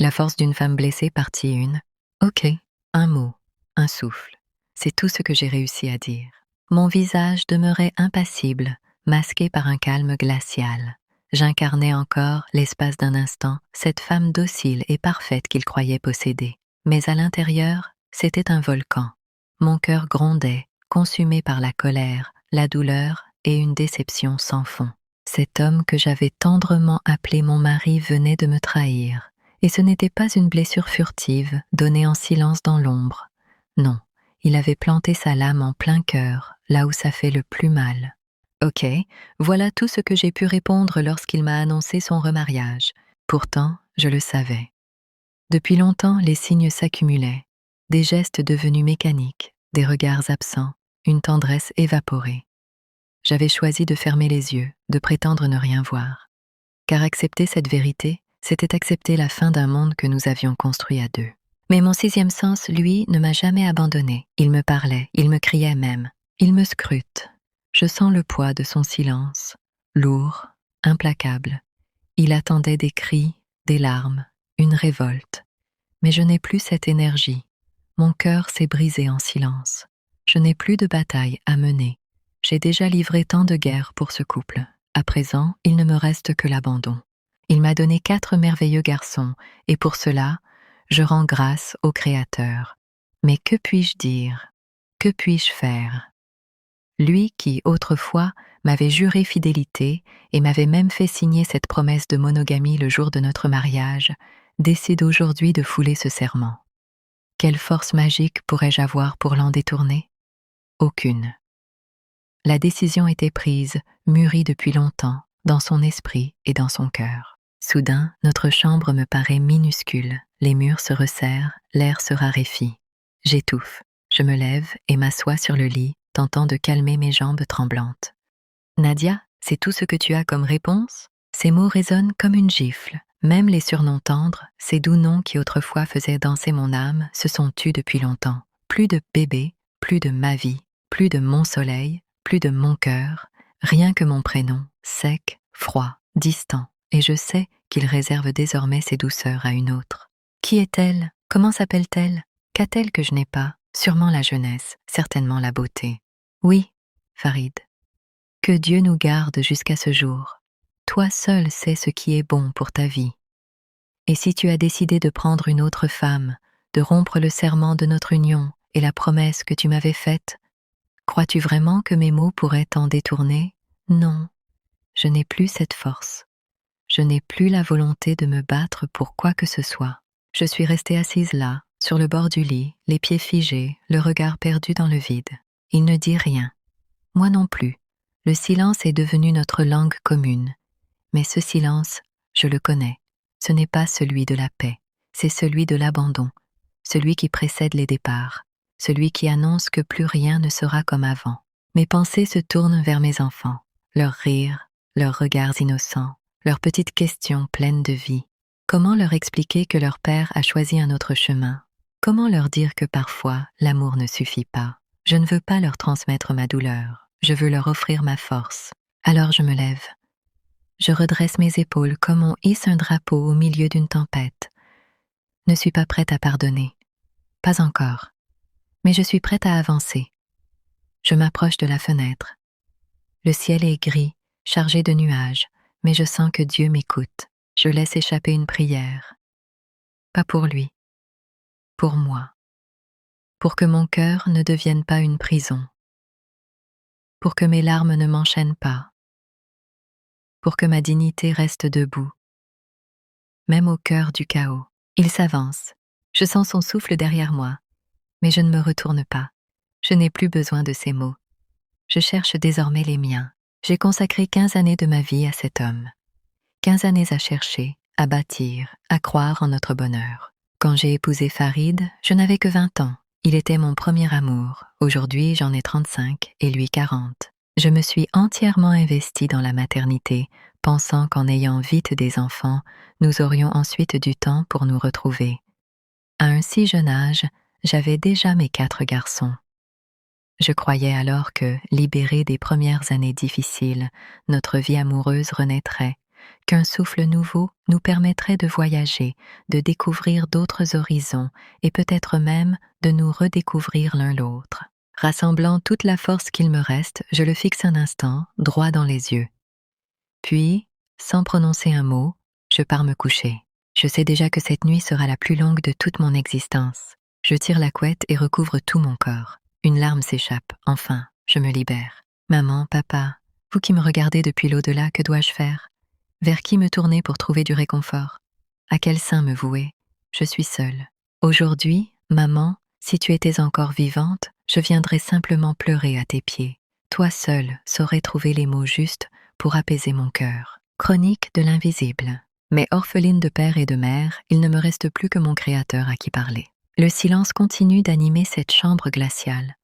La force d'une femme blessée, partie 1. Ok, un mot, un souffle. C'est tout ce que j'ai réussi à dire. Mon visage demeurait impassible, masqué par un calme glacial. J'incarnais encore, l'espace d'un instant, cette femme docile et parfaite qu'il croyait posséder. Mais à l'intérieur, c'était un volcan. Mon cœur grondait, consumé par la colère, la douleur et une déception sans fond. Cet homme que j'avais tendrement appelé mon mari venait de me trahir. Et ce n'était pas une blessure furtive, donnée en silence dans l'ombre. Non, il avait planté sa lame en plein cœur, là où ça fait le plus mal. Ok, voilà tout ce que j'ai pu répondre lorsqu'il m'a annoncé son remariage. Pourtant, je le savais. Depuis longtemps, les signes s'accumulaient. Des gestes devenus mécaniques, des regards absents, une tendresse évaporée. J'avais choisi de fermer les yeux, de prétendre ne rien voir. Car accepter cette vérité, c'était accepter la fin d'un monde que nous avions construit à deux. Mais mon sixième sens, lui, ne m'a jamais abandonné. Il me parlait, il me criait même. Il me scrute. Je sens le poids de son silence, lourd, implacable. Il attendait des cris, des larmes, une révolte. Mais je n'ai plus cette énergie. Mon cœur s'est brisé en silence. Je n'ai plus de bataille à mener. J'ai déjà livré tant de guerres pour ce couple. À présent, il ne me reste que l'abandon. Il m'a donné 4 merveilleux garçons, et pour cela, je rends grâce au Créateur. Mais que puis-je dire? Que puis-je faire? Lui qui, autrefois, m'avait juré fidélité et m'avait même fait signer cette promesse de monogamie le jour de notre mariage, décide aujourd'hui de fouler ce serment. Quelle force magique pourrais-je avoir pour l'en détourner? Aucune. La décision était prise, mûrie depuis longtemps, dans son esprit et dans son cœur. Soudain, notre chambre me paraît minuscule, les murs se resserrent, l'air se raréfie. J'étouffe, je me lève et m'assois sur le lit, tentant de calmer mes jambes tremblantes. Nadia, c'est tout ce que tu as comme réponse? Ces mots résonnent comme une gifle. Même les surnoms tendres, ces doux noms qui autrefois faisaient danser mon âme, se sont tus depuis longtemps. Plus de bébé, plus de ma vie, plus de mon soleil, plus de mon cœur, rien que mon prénom, sec, froid, distant, et je sais qu'il réserve désormais ses douceurs à une autre. Qui est-elle? Comment s'appelle-t-elle? Qu'a-t-elle que je n'ai pas? Sûrement la jeunesse, certainement la beauté. Oui, Farid. Que Dieu nous garde jusqu'à ce jour. Toi seul sais ce qui est bon pour ta vie. Et si tu as décidé de prendre une autre femme, de rompre le serment de notre union et la promesse que tu m'avais faite, crois-tu vraiment que mes mots pourraient t'en détourner? Non, je n'ai plus cette force. Je n'ai plus la volonté de me battre pour quoi que ce soit. Je suis restée assise là, sur le bord du lit, les pieds figés, le regard perdu dans le vide. Il ne dit rien. Moi non plus. Le silence est devenu notre langue commune. Mais ce silence, je le connais. Ce n'est pas celui de la paix, c'est celui de l'abandon, celui qui précède les départs, celui qui annonce que plus rien ne sera comme avant. Mes pensées se tournent vers mes enfants, leurs rires, leurs regards innocents, leurs petites questions pleines de vie. Comment leur expliquer que leur père a choisi un autre chemin? Comment leur dire que parfois l'amour ne suffit pas? Je ne veux pas leur transmettre ma douleur, je veux leur offrir ma force. Alors je me lève. Je redresse mes épaules comme on hisse un drapeau au milieu d'une tempête. Ne suis pas prête à pardonner. Pas encore. Mais je suis prête à avancer. Je m'approche de la fenêtre. Le ciel est gris, chargé de nuages, mais je sens que Dieu m'écoute. Je laisse échapper une prière. Pas pour lui. Pour moi. Pour que mon cœur ne devienne pas une prison. Pour que mes larmes ne m'enchaînent pas. Pour que ma dignité reste debout. Même au cœur du chaos. Il s'avance. Je sens son souffle derrière moi. Mais je ne me retourne pas. Je n'ai plus besoin de ces mots. Je cherche désormais les miens. J'ai consacré 15 années de ma vie à cet homme. 15 années à chercher, à bâtir, à croire en notre bonheur. Quand j'ai épousé Farid, je n'avais que 20 ans. Il était mon premier amour. Aujourd'hui, j'en ai 35 et lui 40. Je me suis entièrement investie dans la maternité, pensant qu'en ayant vite des enfants, nous aurions ensuite du temps pour nous retrouver. À un si jeune âge, j'avais déjà mes 4 garçons. Je croyais alors que, libérés des premières années difficiles, notre vie amoureuse renaîtrait, qu'un souffle nouveau nous permettrait de voyager, de découvrir d'autres horizons et peut-être même de nous redécouvrir l'un l'autre. Rassemblant toute la force qu'il me reste, je le fixe un instant, droit dans les yeux. Puis, sans prononcer un mot, je pars me coucher. Je sais déjà que cette nuit sera la plus longue de toute mon existence. Je tire la couette et recouvre tout mon corps. Une larme s'échappe, enfin, je me libère. Maman, papa, vous qui me regardez depuis l'au-delà, que dois-je faire? Vers qui me tourner pour trouver du réconfort? À quel sein me vouer? Je suis seule. Aujourd'hui, maman, si tu étais encore vivante, je viendrais simplement pleurer à tes pieds. Toi seule saurais trouver les mots justes pour apaiser mon cœur. Chronique de l'invisible. Mais orpheline de père et de mère, il ne me reste plus que mon Créateur à qui parler. Le silence continue d'animer cette chambre glaciale.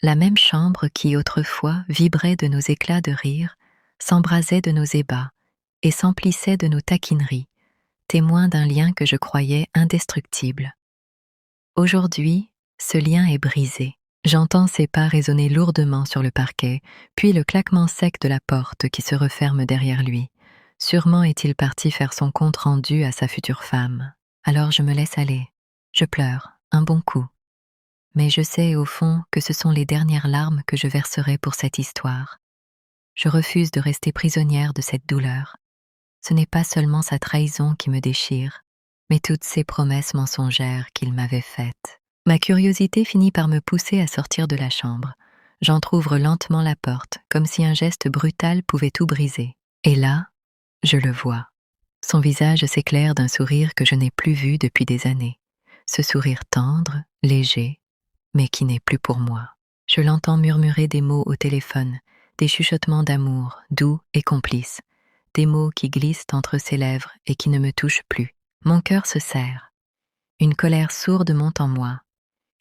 La même chambre qui, autrefois, vibrait de nos éclats de rire, s'embrasait de nos ébats et s'emplissait de nos taquineries, témoin d'un lien que je croyais indestructible. Aujourd'hui, ce lien est brisé. J'entends ses pas résonner lourdement sur le parquet, puis le claquement sec de la porte qui se referme derrière lui. Sûrement est-il parti faire son compte rendu à sa future femme. Alors je me laisse aller. Je pleure, un bon coup. Mais je sais au fond que ce sont les dernières larmes que je verserai pour cette histoire. Je refuse de rester prisonnière de cette douleur. Ce n'est pas seulement sa trahison qui me déchire, mais toutes ces promesses mensongères qu'il m'avait faites. Ma curiosité finit par me pousser à sortir de la chambre. J'entr'ouvre lentement la porte, comme si un geste brutal pouvait tout briser. Et là, je le vois. Son visage s'éclaire d'un sourire que je n'ai plus vu depuis des années. Ce sourire tendre, léger, mais qui n'est plus pour moi. Je l'entends murmurer des mots au téléphone, des chuchotements d'amour, doux et complices, des mots qui glissent entre ses lèvres et qui ne me touchent plus. Mon cœur se serre. Une colère sourde monte en moi,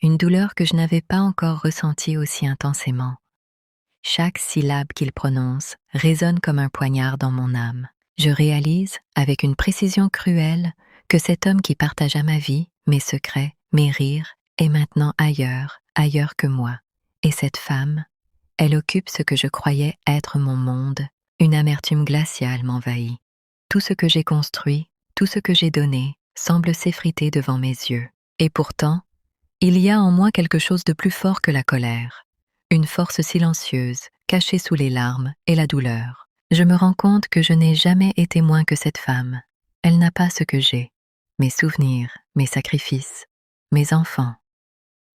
une douleur que je n'avais pas encore ressentie aussi intensément. Chaque syllabe qu'il prononce résonne comme un poignard dans mon âme. Je réalise, avec une précision cruelle, que cet homme qui partagea ma vie, mes secrets, mes rires, est maintenant ailleurs que moi. Et cette femme, elle occupe ce que je croyais être mon monde. Une amertume glaciale m'envahit. Tout ce que j'ai construit, tout ce que j'ai donné, semble s'effriter devant mes yeux. Et pourtant, il y a en moi quelque chose de plus fort que la colère. Une force silencieuse, cachée sous les larmes et la douleur. Je me rends compte que je n'ai jamais été moins que cette femme. Elle n'a pas ce que j'ai. Mes souvenirs, mes sacrifices, mes enfants.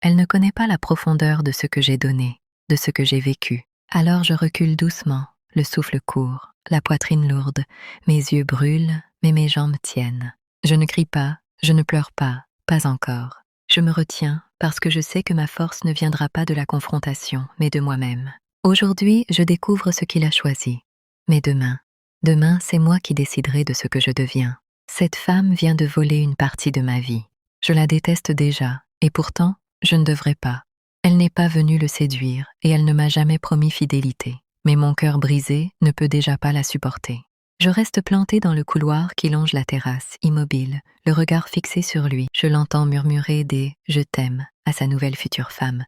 Elle ne connaît pas la profondeur de ce que j'ai donné, de ce que j'ai vécu. Alors je recule doucement, le souffle court, la poitrine lourde, mes yeux brûlent, mais mes jambes tiennent. Je ne crie pas, je ne pleure pas encore. Je me retiens parce que je sais que ma force ne viendra pas de la confrontation, mais de moi-même. Aujourd'hui, je découvre ce qu'il a choisi. Mais demain, c'est moi qui déciderai de ce que je deviens. Cette femme vient de voler une partie de ma vie. Je la déteste déjà, et pourtant, je ne devrais pas. Elle n'est pas venue le séduire, et elle ne m'a jamais promis fidélité. Mais mon cœur brisé ne peut déjà pas la supporter. Je reste plantée dans le couloir qui longe la terrasse, immobile, le regard fixé sur lui. Je l'entends murmurer des « je t'aime » à sa nouvelle future femme,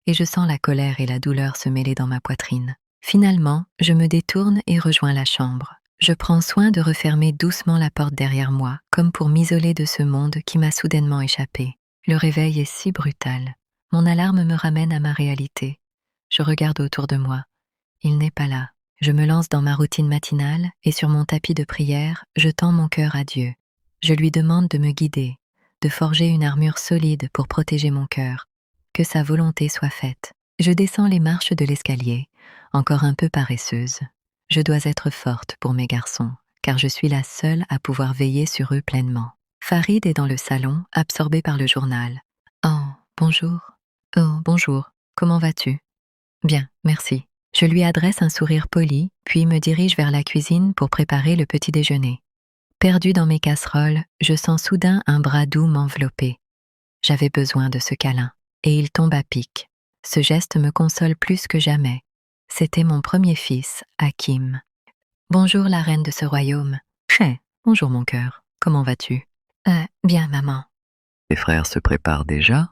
et je sens la colère et la douleur se mêler dans ma poitrine. Finalement, je me détourne et rejoins la chambre. Je prends soin de refermer doucement la porte derrière moi, comme pour m'isoler de ce monde qui m'a soudainement échappé. Le réveil est si brutal. Mon alarme me ramène à ma réalité. Je regarde autour de moi. Il n'est pas là. Je me lance dans ma routine matinale et sur mon tapis de prière, je tends mon cœur à Dieu. Je lui demande de me guider, de forger une armure solide pour protéger mon cœur. Que sa volonté soit faite. Je descends les marches de l'escalier, encore un peu paresseuse. Je dois être forte pour mes garçons, car je suis la seule à pouvoir veiller sur eux pleinement. Farid est dans le salon, absorbé par le journal. « Oh, bonjour. Oh, bonjour. Comment vas-tu? » « Bien, merci. » Je lui adresse un sourire poli, puis me dirige vers la cuisine pour préparer le petit déjeuner. Perdue dans mes casseroles, je sens soudain un bras doux m'envelopper. J'avais besoin de ce câlin, et il tombe à pic. Ce geste me console plus que jamais. C'était mon premier fils, Hakim. « Bonjour la reine de ce royaume. »« Bonjour mon cœur. Comment vas-tu? »« Bien, maman. »« Les frères se préparent déjà? » ?»«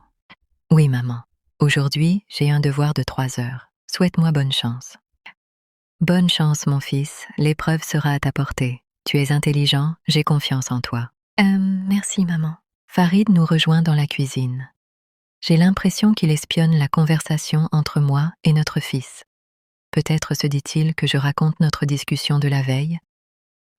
Oui, maman. Aujourd'hui, j'ai un devoir de 3 heures. Souhaite-moi bonne chance. »« Bonne chance, mon fils. L'épreuve sera à ta portée. Tu es intelligent, j'ai confiance en toi. Merci maman. Farid nous rejoint dans la cuisine. J'ai l'impression qu'il espionne la conversation entre moi et notre fils. Peut-être se dit-il que je raconte notre discussion de la veille,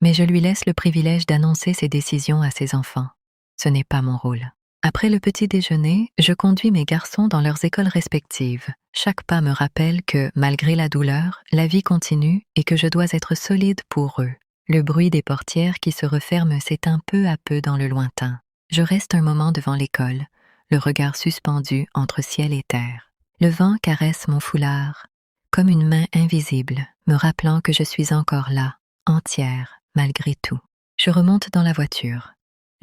mais je lui laisse le privilège d'annoncer ses décisions à ses enfants. Ce n'est pas mon rôle. Après le petit déjeuner, je conduis mes garçons dans leurs écoles respectives. Chaque pas me rappelle que, malgré la douleur, la vie continue et que je dois être solide pour eux. Le bruit des portières qui se referment s'éteint peu à peu dans le lointain. Je reste un moment devant l'école, le regard suspendu entre ciel et terre. Le vent caresse mon foulard, comme une main invisible, me rappelant que je suis encore là, entière, malgré tout. Je remonte dans la voiture.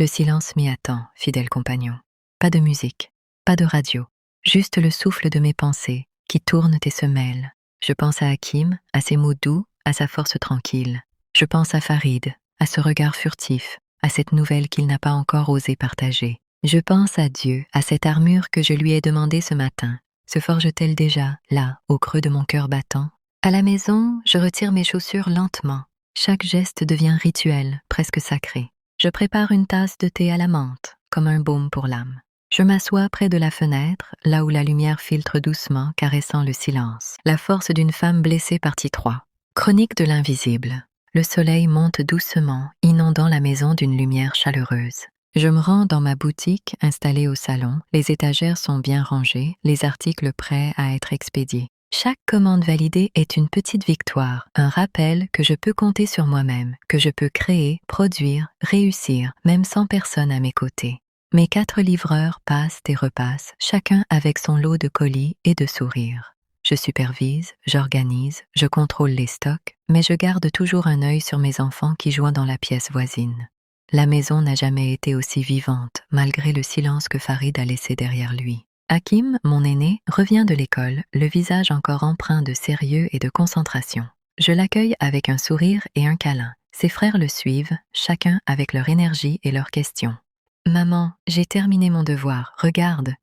Le silence m'y attend, fidèle compagnon. Pas de musique, pas de radio, juste le souffle de mes pensées qui tournent et se mêlent. Je pense à Hakim, à ses mots doux, à sa force tranquille. Je pense à Farid, à ce regard furtif, à cette nouvelle qu'il n'a pas encore osé partager. Je pense à Dieu, à cette armure que je lui ai demandée ce matin. Se forge-t-elle déjà, là, au creux de mon cœur battant? À la maison, je retire mes chaussures lentement. Chaque geste devient rituel, presque sacré. Je prépare une tasse de thé à la menthe, comme un baume pour l'âme. Je m'assois près de la fenêtre, là où la lumière filtre doucement, caressant le silence. La force d'une femme blessée, partie 3. Chronique de l'invisible. Le soleil monte doucement, inondant la maison d'une lumière chaleureuse. Je me rends dans ma boutique, installée au salon. Les étagères sont bien rangées, les articles prêts à être expédiés. Chaque commande validée est une petite victoire, un rappel que je peux compter sur moi-même, que je peux créer, produire, réussir, même sans personne à mes côtés. Mes 4 livreurs passent et repassent, chacun avec son lot de colis et de sourires. Je supervise, j'organise, je contrôle les stocks, mais je garde toujours un œil sur mes enfants qui jouent dans la pièce voisine. La maison n'a jamais été aussi vivante, malgré le silence que Farid a laissé derrière lui. Hakim, mon aîné, revient de l'école, le visage encore empreint de sérieux et de concentration. Je l'accueille avec un sourire et un câlin. Ses frères le suivent, chacun avec leur énergie et leurs questions. « Maman, j'ai terminé mon devoir, regarde. »«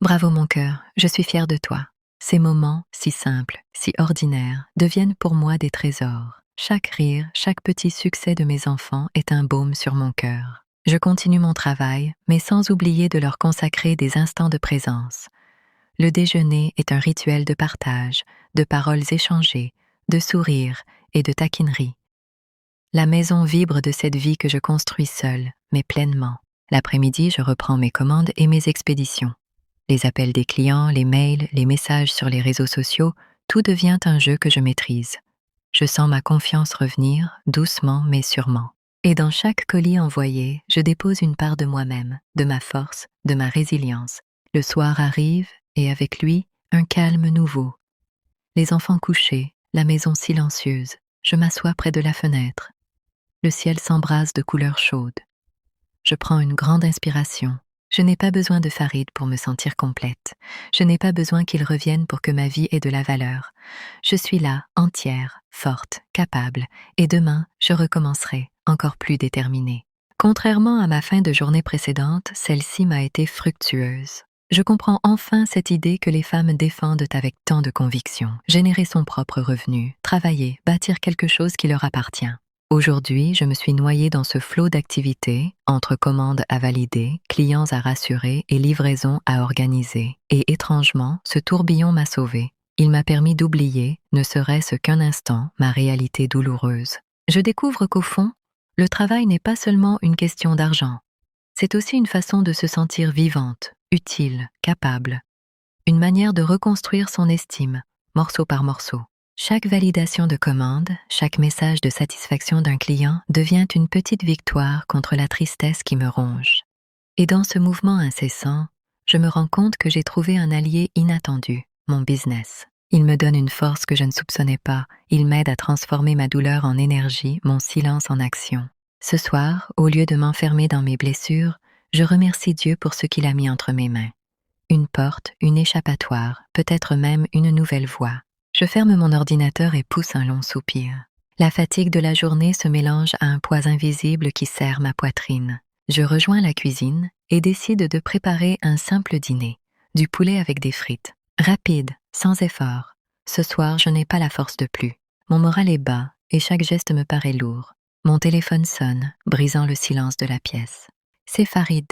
Bravo mon cœur, je suis fière de toi. » Ces moments, si simples, si ordinaires, deviennent pour moi des trésors. Chaque rire, chaque petit succès de mes enfants est un baume sur mon cœur. Je continue mon travail, mais sans oublier de leur consacrer des instants de présence. Le déjeuner est un rituel de partage, de paroles échangées, de sourires et de taquineries. La maison vibre de cette vie que je construis seule, mais pleinement. L'après-midi, je reprends mes commandes et mes expéditions. Les appels des clients, les mails, les messages sur les réseaux sociaux, tout devient un jeu que je maîtrise. Je sens ma confiance revenir, doucement mais sûrement. Et dans chaque colis envoyé, je dépose une part de moi-même, de ma force, de ma résilience. Le soir arrive, et avec lui, un calme nouveau. Les enfants couchés, la maison silencieuse. Je m'assois près de la fenêtre. Le ciel s'embrase de couleurs chaudes. Je prends une grande inspiration. Je n'ai pas besoin de Farid pour me sentir complète. Je n'ai pas besoin qu'il revienne pour que ma vie ait de la valeur. Je suis là, entière, forte, capable, et demain, je recommencerai, encore plus déterminée. Contrairement à ma fin de journée précédente, celle-ci m'a été fructueuse. Je comprends enfin cette idée que les femmes défendent avec tant de conviction. Générer son propre revenu, travailler, bâtir quelque chose qui leur appartient. Aujourd'hui, je me suis noyée dans ce flot d'activités, entre commandes à valider, clients à rassurer et livraisons à organiser. Et étrangement, ce tourbillon m'a sauvée. Il m'a permis d'oublier, ne serait-ce qu'un instant, ma réalité douloureuse. Je découvre qu'au fond, le travail n'est pas seulement une question d'argent. C'est aussi une façon de se sentir vivante, utile, capable. Une manière de reconstruire son estime, morceau par morceau. Chaque validation de commande, chaque message de satisfaction d'un client devient une petite victoire contre la tristesse qui me ronge. Et dans ce mouvement incessant, je me rends compte que j'ai trouvé un allié inattendu, mon business. Il me donne une force que je ne soupçonnais pas, il m'aide à transformer ma douleur en énergie, mon silence en action. Ce soir, au lieu de m'enfermer dans mes blessures, je remercie Dieu pour ce qu'il a mis entre mes mains. Une porte, une échappatoire, peut-être même une nouvelle voie. Je ferme mon ordinateur et pousse un long soupir. La fatigue de la journée se mélange à un poids invisible qui serre ma poitrine. Je rejoins la cuisine et décide de préparer un simple dîner. Du poulet avec des frites. Rapide, sans effort. Ce soir, je n'ai pas la force de plus. Mon moral est bas et chaque geste me paraît lourd. Mon téléphone sonne, brisant le silence de la pièce. C'est Farid.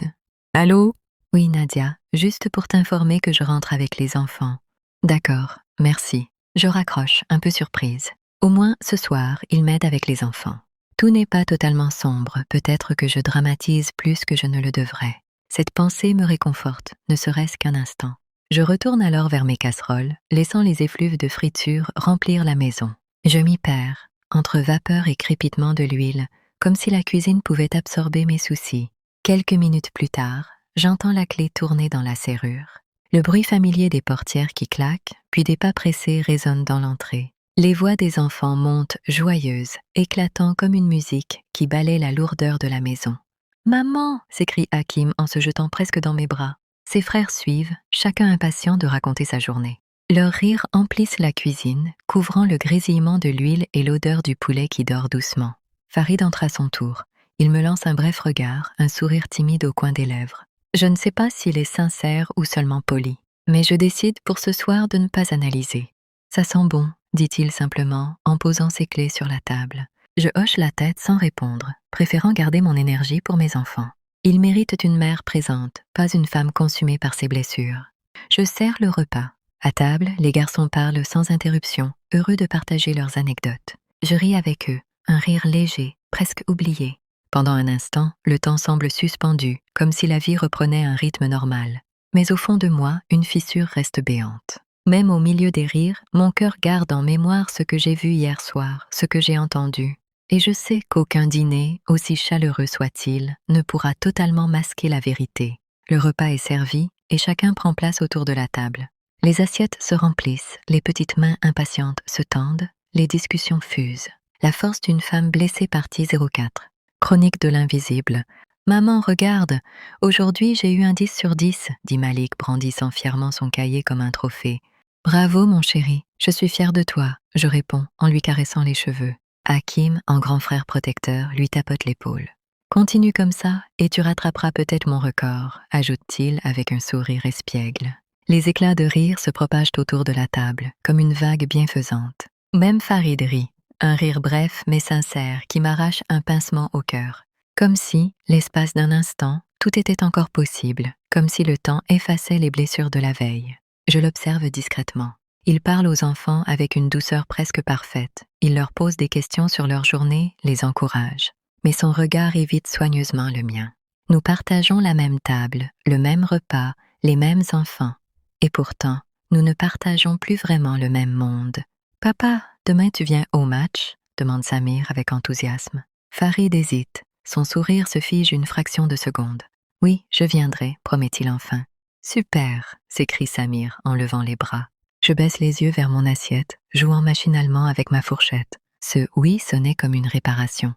Allô? Oui, Nadia, juste pour t'informer que je rentre avec les enfants. D'accord, merci. Je raccroche, un peu surprise. Au moins, ce soir, il m'aide avec les enfants. Tout n'est pas totalement sombre, peut-être que je dramatise plus que je ne le devrais. Cette pensée me réconforte, ne serait-ce qu'un instant. Je retourne alors vers mes casseroles, laissant les effluves de friture remplir la maison. Je m'y perds, entre vapeur et crépitement de l'huile, comme si la cuisine pouvait absorber mes soucis. Quelques minutes plus tard, j'entends la clé tourner dans la serrure. Le bruit familier des portières qui claquent, puis des pas pressés résonnent dans l'entrée. Les voix des enfants montent joyeuses, éclatant comme une musique qui balaie la lourdeur de la maison. « Maman !» s'écrie Hakim en se jetant presque dans mes bras. Ses frères suivent, chacun impatient de raconter sa journée. Leurs rires emplissent la cuisine, couvrant le grésillement de l'huile et l'odeur du poulet qui dort doucement. Farid entre à son tour. Il me lance un bref regard, un sourire timide au coin des lèvres. Je ne sais pas s'il est sincère ou seulement poli, mais je décide pour ce soir de ne pas analyser. « Ça sent bon », dit-il simplement, en posant ses clés sur la table. Je hoche la tête sans répondre, préférant garder mon énergie pour mes enfants. Ils méritent une mère présente, pas une femme consumée par ses blessures. Je sers le repas. À table, les garçons parlent sans interruption, heureux de partager leurs anecdotes. Je ris avec eux, un rire léger, presque oublié. Pendant un instant, le temps semble suspendu, comme si la vie reprenait un rythme normal. Mais au fond de moi, une fissure reste béante. Même au milieu des rires, mon cœur garde en mémoire ce que j'ai vu hier soir, ce que j'ai entendu. Et je sais qu'aucun dîner, aussi chaleureux soit-il, ne pourra totalement masquer la vérité. Le repas est servi et chacun prend place autour de la table. Les assiettes se remplissent, les petites mains impatientes se tendent, les discussions fusent. La force d'une femme blessée partie 04. Chronique de l'invisible. « Maman, regarde, aujourd'hui j'ai eu un 10 sur 10, dit Malik, brandissant fièrement son cahier comme un trophée. Bravo, mon chéri, je suis fière de toi, je réponds en lui caressant les cheveux. Hakim, en grand frère protecteur, lui tapote l'épaule. Continue comme ça et tu rattraperas peut-être mon record, ajoute-t-il avec un sourire espiègle. Les éclats de rire se propagent autour de la table, comme une vague bienfaisante. Même Farid rit, un rire bref mais sincère qui m'arrache un pincement au cœur. Comme si, l'espace d'un instant, tout était encore possible, comme si le temps effaçait les blessures de la veille. Je l'observe discrètement. Il parle aux enfants avec une douceur presque parfaite. Il leur pose des questions sur leur journée, les encourage. Mais son regard évite soigneusement le mien. Nous partageons la même table, le même repas, les mêmes enfants. Et pourtant, nous ne partageons plus vraiment le même monde. « Papa, demain tu viens au match ?» demande Samir avec enthousiasme. Farid hésite. Son sourire se fige une fraction de seconde. « Oui, je viendrai, promet-il enfin. »« Super !» s'écrie Samir en levant les bras. Je baisse les yeux vers mon assiette, jouant machinalement avec ma fourchette. Ce « oui » sonnait comme une réparation.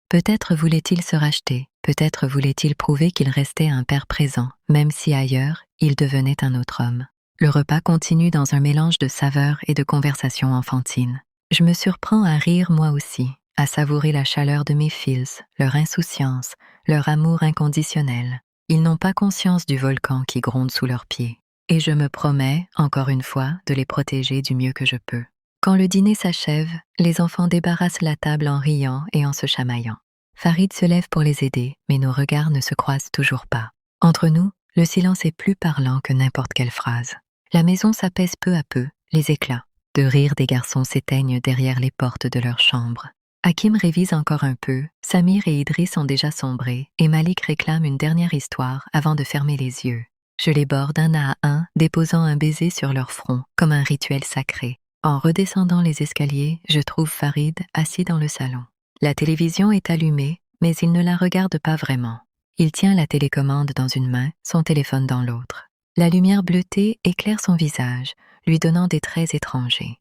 Peut-être voulait-il se racheter, peut-être voulait-il prouver qu'il restait un père présent, même si ailleurs, il devenait un autre homme. Le repas continue dans un mélange de saveurs et de conversations enfantines. Je me surprends à rire moi aussi, à savourer la chaleur de mes fils, leur insouciance, leur amour inconditionnel. Ils n'ont pas conscience du volcan qui gronde sous leurs pieds. Et je me promets, encore une fois, de les protéger du mieux que je peux. Quand le dîner s'achève, les enfants débarrassent la table en riant et en se chamaillant. Farid se lève pour les aider, mais nos regards ne se croisent toujours pas. Entre nous, le silence est plus parlant que n'importe quelle phrase. La maison s'apaise peu à peu, les éclats de rire des garçons s'éteignent derrière les portes de leur chambre. Hakim révise encore un peu, Samir et Idriss ont déjà sombré, et Malik réclame une dernière histoire avant de fermer les yeux. Je les borde un à un, déposant un baiser sur leur front, comme un rituel sacré. En redescendant les escaliers, je trouve Farid assis dans le salon. La télévision est allumée, mais il ne la regarde pas vraiment. Il tient la télécommande dans une main, son téléphone dans l'autre. La lumière bleutée éclaire son visage, lui donnant des traits étrangers.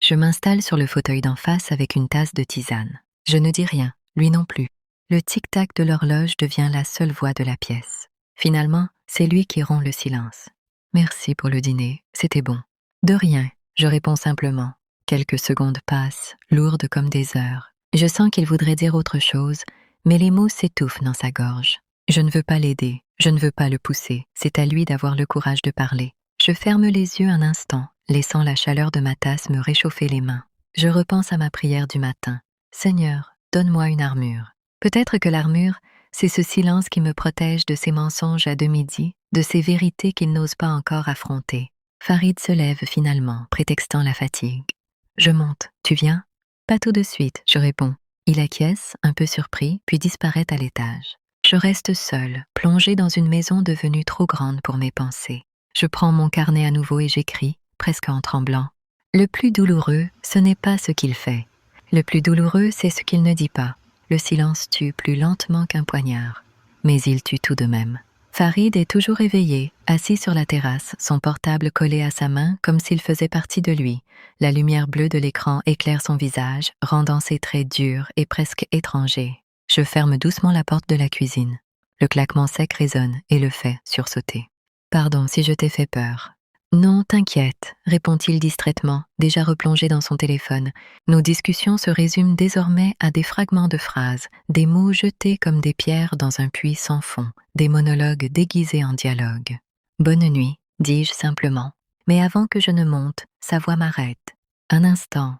Je m'installe sur le fauteuil d'en face avec une tasse de tisane. Je ne dis rien, lui non plus. Le tic-tac de l'horloge devient la seule voix de la pièce. Finalement, c'est lui qui rompt le silence. « Merci pour le dîner, c'était bon. »« De rien », je réponds simplement. Quelques secondes passent, lourdes comme des heures. Je sens qu'il voudrait dire autre chose, mais les mots s'étouffent dans sa gorge. Je ne veux pas l'aider, je ne veux pas le pousser, c'est à lui d'avoir le courage de parler. Je ferme les yeux un instant, laissant la chaleur de ma tasse me réchauffer les mains. Je repense à ma prière du matin. « Seigneur, donne-moi une armure. Peut-être que l'armure, c'est ce silence qui me protège de ces mensonges à demi dits, de ces vérités qu'il n'ose pas encore affronter. Farid se lève finalement, prétextant la fatigue. Je monte. Tu viens? Pas tout de suite, je réponds. Il acquiesce, un peu surpris, puis disparaît à l'étage. Je reste seule, plongée dans une maison devenue trop grande pour mes pensées. Je prends mon carnet à nouveau et j'écris, presque en tremblant. Le plus douloureux, ce n'est pas ce qu'il fait. Le plus douloureux, c'est ce qu'il ne dit pas. Le silence tue plus lentement qu'un poignard. Mais il tue tout de même. Farid est toujours éveillé, assis sur la terrasse, son portable collé à sa main comme s'il faisait partie de lui. La lumière bleue de l'écran éclaire son visage, rendant ses traits durs et presque étrangers. Je ferme doucement la porte de la cuisine. Le claquement sec résonne et le fait sursauter. « Pardon si je t'ai fait peur. » « Non, t'inquiète, répond-il distraitement, déjà replongé dans son téléphone. Nos discussions se résument désormais à des fragments de phrases, des mots jetés comme des pierres dans un puits sans fond, des monologues déguisés en dialogue. « Bonne nuit, dis-je simplement. Mais avant que je ne monte, sa voix m'arrête. Un instant.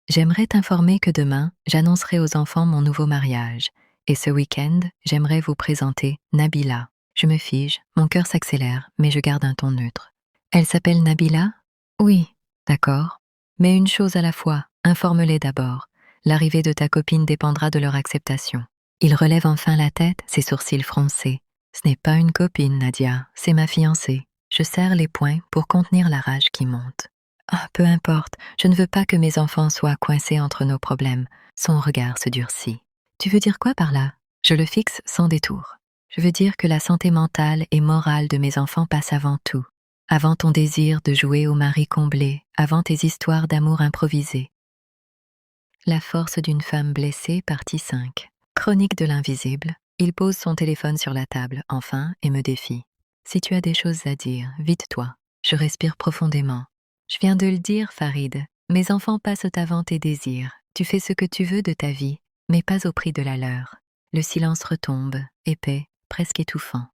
J'aimerais t'informer que demain, j'annoncerai aux enfants mon nouveau mariage. Et ce week-end, j'aimerais vous présenter Nabila. Je me fige, mon cœur s'accélère, mais je garde un ton neutre. Elle s'appelle Nabila? Oui, d'accord. Mais une chose à la fois, informe-les d'abord. L'arrivée de ta copine dépendra de leur acceptation. Il relève enfin la tête, ses sourcils froncés. Ce n'est pas une copine, Nadia, c'est ma fiancée. Je serre les poings pour contenir la rage qui monte. Ah, peu importe, je ne veux pas que mes enfants soient coincés entre nos problèmes. Son regard se durcit. Tu veux dire quoi par là? Je le fixe sans détour. Je veux dire que la santé mentale et morale de mes enfants passe avant tout. Avant ton désir de jouer au mari comblé, avant tes histoires d'amour improvisées. La force d'une femme blessée, partie 5. Chronique de l'invisible. Il pose son téléphone sur la table, enfin, et me défie. Si tu as des choses à dire, vite-toi. Je respire profondément. Je viens de le dire, Farid. Mes enfants passent avant tes désirs. Tu fais ce que tu veux de ta vie, mais pas au prix de la leur. Le silence retombe, épais, presque étouffant.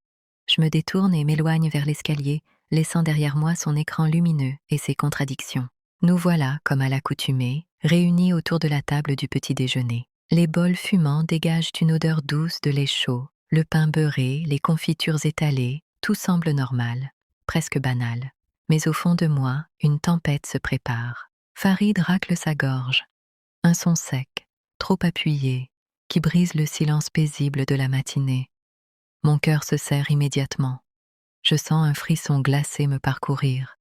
Je me détourne et m'éloigne vers l'escalier, laissant derrière moi son écran lumineux et ses contradictions. Nous voilà, comme à l'accoutumée, réunis autour de la table du petit déjeuner. Les bols fumants dégagent une odeur douce de lait chaud, le pain beurré, les confitures étalées, tout semble normal, presque banal. Mais au fond de moi, une tempête se prépare. Farid racle sa gorge. Un son sec, trop appuyé, qui brise le silence paisible de la matinée. Mon cœur se serre immédiatement. Je sens un frisson glacé me parcourir,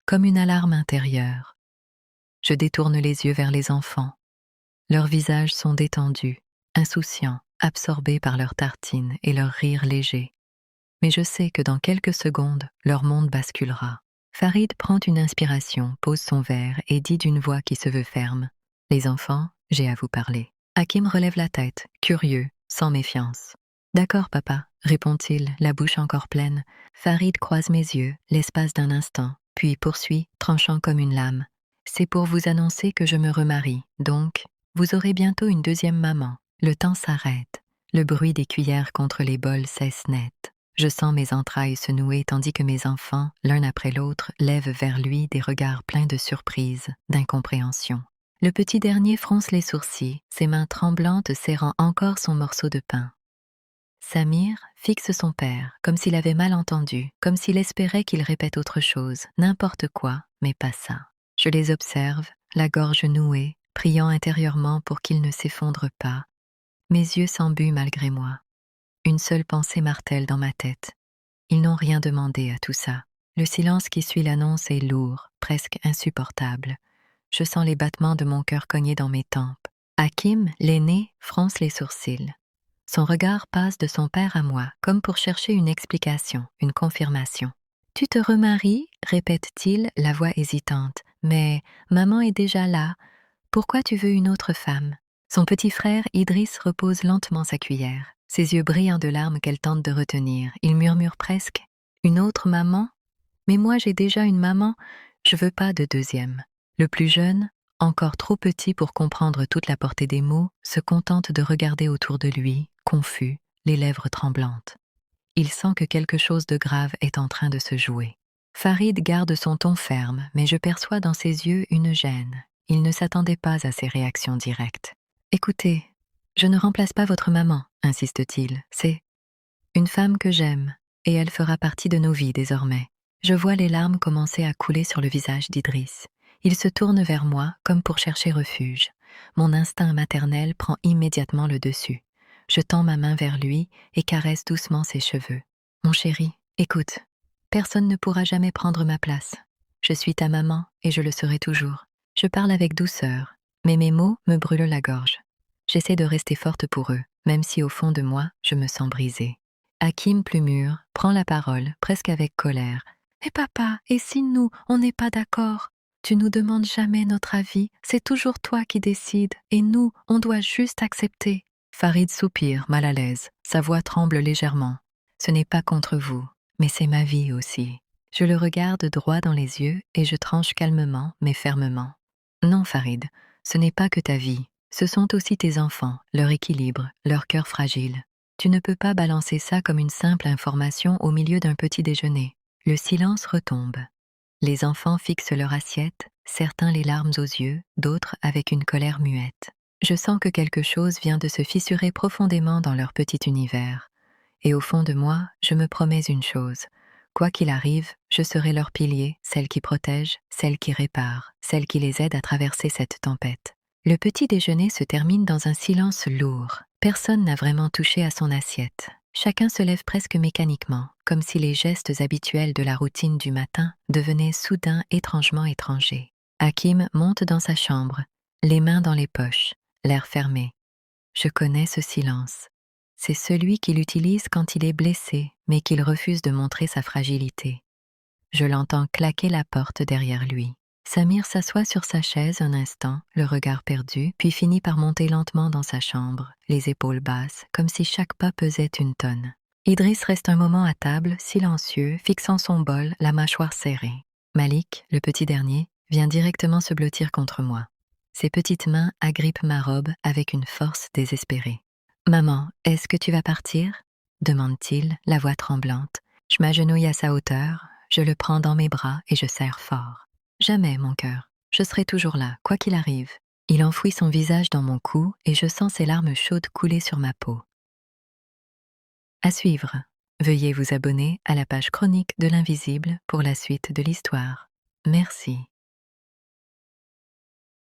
comme une alarme intérieure. Je détourne les yeux vers les enfants. Leurs visages sont détendus, insouciants, absorbés par leurs tartines et leur rire léger. Mais je sais que dans quelques secondes, leur monde basculera. Farid prend une inspiration, pose son verre et dit d'une voix qui se veut ferme. « Les enfants, j'ai à vous parler. » Hakim relève la tête, curieux, sans méfiance. « D'accord, papa, » répond-il, la bouche encore pleine. Farid croise mes yeux, l'espace d'un instant, puis poursuit, tranchant comme une lame. « C'est pour vous annoncer que je me remarie, donc, vous aurez bientôt une deuxième maman. » Le temps s'arrête. Le bruit des cuillères contre les bols cesse net. Je sens mes entrailles se nouer tandis que mes enfants, l'un après l'autre, lèvent vers lui des regards pleins de surprise, d'incompréhension. Le petit dernier fronce les sourcils, ses mains tremblantes serrant encore son morceau de pain. Samir fixe son père, comme s'il avait mal entendu, comme s'il espérait qu'il répète autre chose, n'importe quoi, mais pas ça. Je les observe, la gorge nouée, priant intérieurement pour qu'ils ne s'effondrent pas. Mes yeux s'embuent malgré moi. Une seule pensée martèle dans ma tête. Ils n'ont rien demandé à tout ça. Le silence qui suit l'annonce est lourd, presque insupportable. Je sens les battements de mon cœur cogner dans mes tempes. Hakim, l'aîné, fronce les sourcils. Son regard passe de son père à moi, comme pour chercher une explication, une confirmation. « Tu te remaries ?» répète-t-il, la voix hésitante. « Mais maman est déjà là. Pourquoi tu veux une autre femme ?» Son petit frère, Idriss, repose lentement sa cuillère. Ses yeux brillent de larmes qu'elle tente de retenir. Il murmure presque « Une autre maman ?» Mais moi j'ai déjà une maman, je veux pas de deuxième. Le plus jeune, encore trop petit pour comprendre toute la portée des mots, se contente de regarder autour de lui, confus, les lèvres tremblantes. Il sent que quelque chose de grave est en train de se jouer. Farid garde son ton ferme, mais je perçois dans ses yeux une gêne. Il ne s'attendait pas à ces réactions directes. « Écoutez, Je ne remplace pas votre maman, insiste-t-il. C'est une femme que j'aime, et elle fera partie de nos vies désormais. Je vois les larmes commencer à couler sur le visage d'Idriss. Il se tourne vers moi comme pour chercher refuge. Mon instinct maternel prend immédiatement le dessus. Je tends ma main vers lui et caresse doucement ses cheveux. Mon chéri, écoute, personne ne pourra jamais prendre ma place. Je suis ta maman et je le serai toujours. Je parle avec douceur, mais mes mots me brûlent la gorge. J'essaie de rester forte pour eux, même si au fond de moi, je me sens brisée. Hakim, plus mûr, prend la parole, presque avec colère. Mais papa, et si nous, on n'est pas d'accord? Tu nous demandes jamais notre avis, c'est toujours toi qui décides, et nous, on doit juste accepter. Farid soupire, mal à l'aise, sa voix tremble légèrement. Ce n'est pas contre vous, mais c'est ma vie aussi. Je le regarde droit dans les yeux et je tranche calmement, mais fermement. Non, Farid, ce n'est pas que ta vie, ce sont aussi tes enfants, leur équilibre, leur cœur fragile. Tu ne peux pas balancer ça comme une simple information au milieu d'un petit déjeuner. Le silence retombe. Les enfants fixent leur assiette, certains les larmes aux yeux, d'autres avec une colère muette. Je sens que quelque chose vient de se fissurer profondément dans leur petit univers. Et au fond de moi, je me promets une chose. Quoi qu'il arrive, je serai leur pilier, celle qui protège, celle qui répare, celle qui les aide à traverser cette tempête. Le petit déjeuner se termine dans un silence lourd. Personne n'a vraiment touché à son assiette. Chacun se lève presque mécaniquement, comme si les gestes habituels de la routine du matin devenaient soudain étrangement étrangers. Hakim monte dans sa chambre, les mains dans les poches, l'air fermé. Je connais ce silence. C'est celui qu'il utilise quand il est blessé, mais qu'il refuse de montrer sa fragilité. Je l'entends claquer la porte derrière lui. Samir s'assoit sur sa chaise un instant, le regard perdu, puis finit par monter lentement dans sa chambre, les épaules basses, comme si chaque pas pesait une tonne. Idriss reste un moment à table, silencieux, fixant son bol, la mâchoire serrée. Malik, le petit dernier, vient directement se blottir contre moi. Ses petites mains agrippent ma robe avec une force désespérée. « Maman, est-ce que tu vas partir ?» demande-t-il, la voix tremblante. Je m'agenouille à sa hauteur, je le prends dans mes bras et je serre fort. Jamais, mon cœur. Je serai toujours là, quoi qu'il arrive. Il enfouit son visage dans mon cou et je sens ses larmes chaudes couler sur ma peau. À suivre. Veuillez vous abonner à la page chronique de l'Invisible pour la suite de l'histoire. Merci.